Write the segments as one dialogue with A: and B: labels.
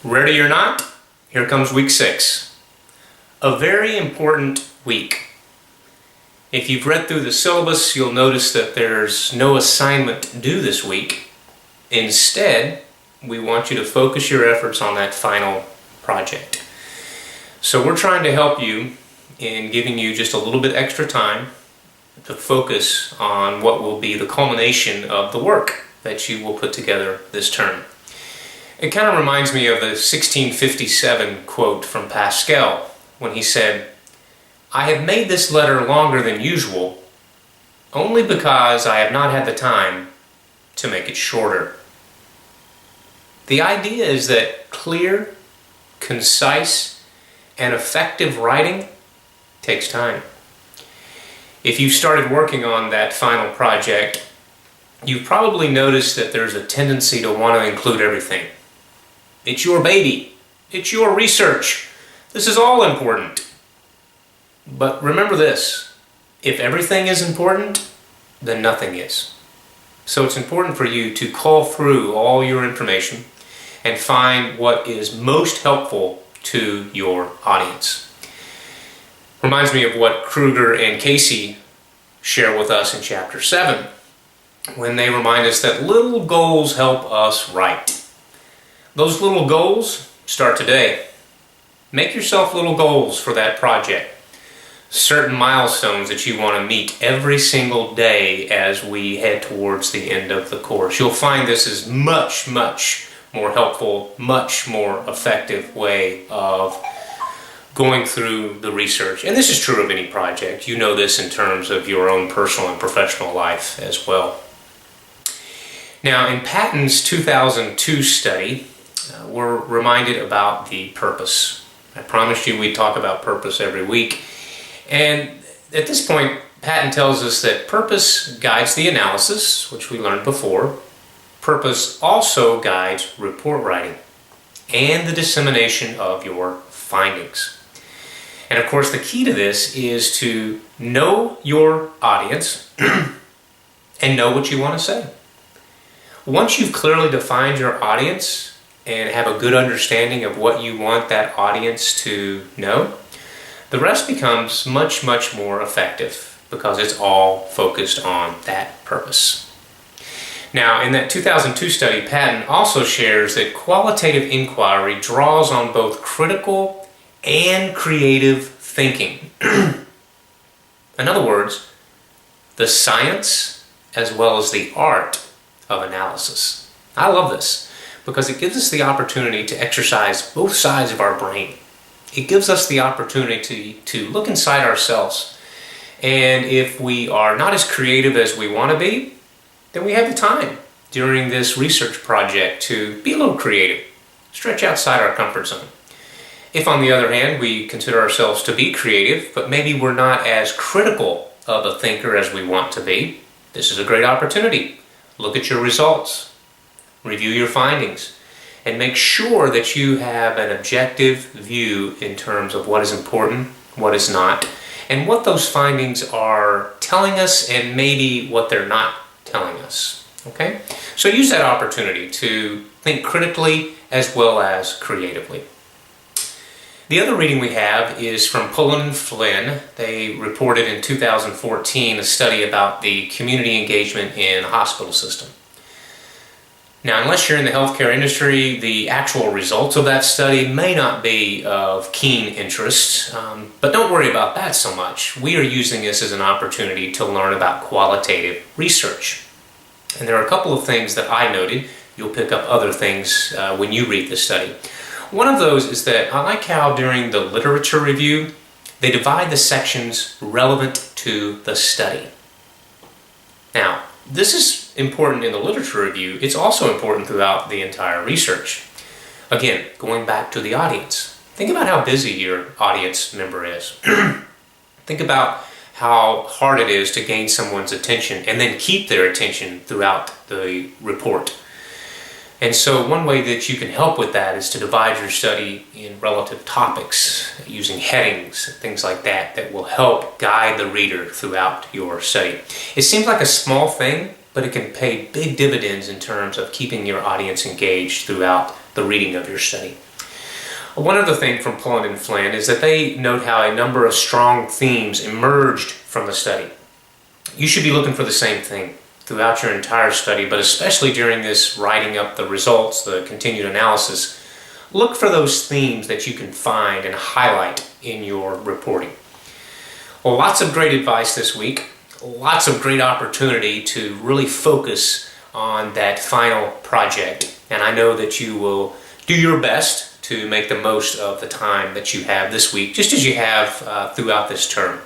A: Ready or not, here comes week 6. A very important week. If you've read through the syllabus, you'll notice that there's no assignment due this week. Instead, we want you to focus your efforts on that final project. So we're trying to help you in giving you just a little bit extra time to focus on what will be the culmination of the work that you will put together this term. It kind of reminds me of the 1657 quote from Pascal when he said, "I have made this letter longer than usual only because I have not had the time to make it shorter." The idea is that clear, concise, and effective writing takes time. If you've started working on that final project, you've probably noticed that there's a tendency to want to include everything. It's your baby. It's your research. This is all important. But remember this, if everything is important, then nothing is. So it's important for you to cull through all your information and find what is most helpful to your audience. Reminds me of what Kruger and Casey share with us in chapter 7, when they remind us that little goals help us write. Those little goals start today. Make yourself little goals for that project. Certain milestones that you want to meet every single day as we head towards the end of the course. You'll find this is much more helpful, much more effective way of going through the research. And this is true of any project. You know this in terms of your own personal and professional life as well. Now, in Patton's 2002 study, we're reminded about the purpose. I promised you we'd talk about purpose every week. And at this point, Patton tells us that purpose guides the analysis, which we learned before. Purpose also guides report writing and the dissemination of your findings. And of course, the key to this is to know your audience and know what you want to say. Once you've clearly defined your audience and have a good understanding of what you want that audience to know, the rest becomes much more effective because it's all focused on that purpose. Now, in that 2002 study, Patton also shares that qualitative inquiry draws on both critical and creative thinking. In other words, the science as well as the art of analysis. I love this because it gives us the opportunity to exercise both sides of our brain. It gives us the opportunity to look inside ourselves. And if we are not as creative as we want to be, then we have the time during this research project to be a little creative, stretch outside our comfort zone. If, on the other hand, we consider ourselves to be creative, but maybe we're not as critical of a thinker as we want to be, this is a great opportunity. Look at your results, review your findings, and make sure that you have an objective view in terms of what is important, what is not, and what those findings are telling us and maybe what they're not telling us. Okay? So use that opportunity to think critically as well as creatively. The other reading we have is from Pullen and Flynn. They reported in 2014 a study about the community engagement in a hospital system. Now, unless you're in the healthcare industry, the actual results of that study may not be of keen interest, but don't worry about that so much. We are using this as an opportunity to learn about qualitative research. And there are a couple of things that I noted. You'll pick up other things when you read the study. One of those is that I like how during the literature review, they divide the sections relevant to the study. Now, this is important in the literature review. It's also important throughout the entire research. Again, going back to the audience. Think about how busy your audience member is. Think about how hard it is to gain someone's attention and then keep their attention throughout the report. And so one way that you can help with that is to divide your study in relative topics using headings, things like that, that will help guide the reader throughout your study. It seems like a small thing, but it can pay big dividends in terms of keeping your audience engaged throughout the reading of your study. One other thing from Pullen and Flynn is that they note how a number of strong themes emerged from the study. You should be looking for the same thing throughout your entire study, but especially during this writing up the results, the continued analysis. Look for those themes that you can find and highlight in your reporting. Well, lots of great advice this week. Lots of great opportunity to really focus on that final project. And I know that you will do your best to make the most of the time that you have this week, just as you have throughout this term.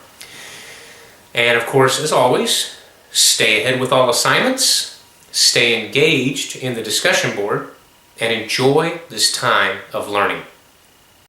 A: And of course, as always, stay ahead with all assignments, stay engaged in the discussion board, and enjoy this time of learning.